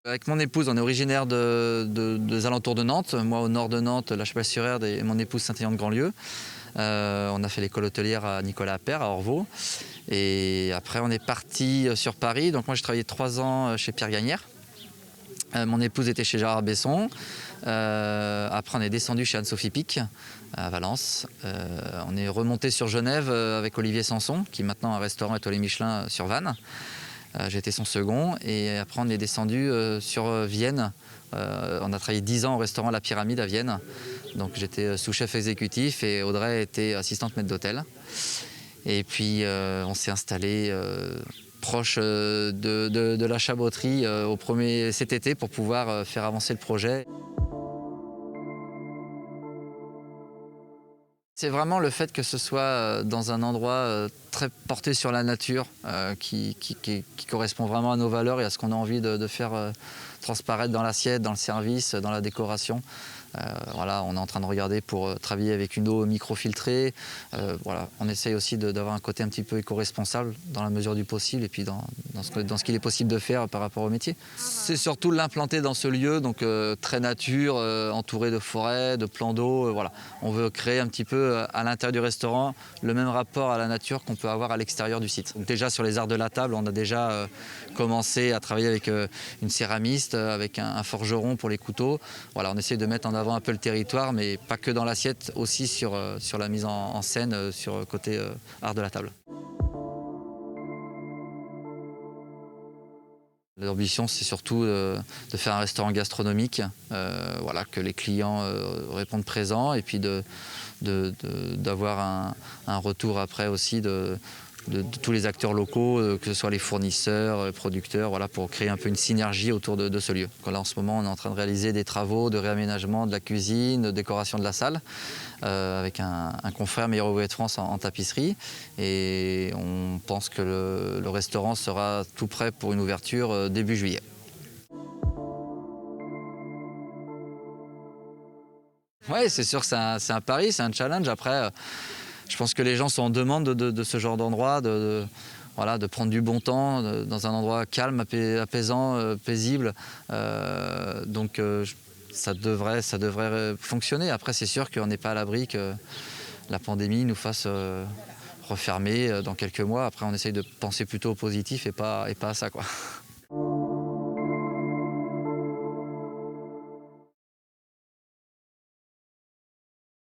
Avec mon épouse, on est originaire des alentours de Nantes. Moi, au nord de Nantes, La Chapelle-sur-Erdre, et mon épouse Saint-Aignan-de-Grandlieu. On a fait l'école hôtelière à Nicolas Appert, à Orvaux. Et après, on est parti sur Paris. Donc moi, j'ai travaillé 3 ans chez Pierre Gagnère. Mon épouse était chez Gérard Besson. Après, on est descendu chez Anne-Sophie Pic, à Valence. On est remonté sur Genève avec Olivier Sanson, qui maintenant a un restaurant étoilé Michelin sur Vannes. J'ai été son second, et après on est descendu sur Vienne. On a travaillé 10 ans au restaurant La Pyramide à Vienne. Donc j'étais sous-chef exécutif et Audrey était assistante maître d'hôtel. Et puis on s'est installé proche de la Chaboterie cet été pour pouvoir faire avancer le projet. C'est vraiment le fait que ce soit dans un endroit très porté sur la nature qui correspond vraiment à nos valeurs et à ce qu'on a envie de faire transparaître dans l'assiette, dans le service, dans la décoration. Voilà, on est en train de regarder pour travailler avec une eau microfiltrée. Voilà, on essaye aussi d'avoir un côté un petit peu éco-responsable dans la mesure du possible et puis dans ce qu'il est possible de faire par rapport au métier. C'est surtout l'implanter dans ce lieu, donc très nature, entouré de forêts, de plans d'eau. Voilà. On veut créer un petit peu à l'intérieur du restaurant le même rapport à la nature qu'on peut avoir à l'extérieur du site. Donc déjà sur les arts de la table, on a déjà commencé à travailler avec une céramiste, avec un forgeron pour les couteaux. Voilà, on essaie de mettre en avant un peu le territoire, mais pas que dans l'assiette, aussi sur la mise en scène, sur le côté art de la table. L'ambition, c'est surtout de faire un restaurant gastronomique, voilà, que les clients répondent présents, et puis d'avoir un retour après aussi de tous les acteurs locaux, que ce soit les fournisseurs, producteurs, voilà, pour créer un peu une synergie autour de ce lieu. Là, en ce moment, on est en train de réaliser des travaux de réaménagement de la cuisine, de décoration de la salle, avec un confrère meilleur ouvrier de France en tapisserie. Et on pense que le restaurant sera tout prêt pour une ouverture début juillet. Oui, c'est sûr que c'est un pari, c'est un challenge. Après, je pense que les gens sont en demande de ce genre d'endroit, voilà, de prendre du bon temps dans un endroit calme, apaisant, paisible. Donc ça devrait fonctionner. Après, c'est sûr qu'on n'est pas à l'abri que la pandémie nous fasse refermer dans quelques mois. Après, on essaye de penser plutôt au positif et pas à ça, quoi.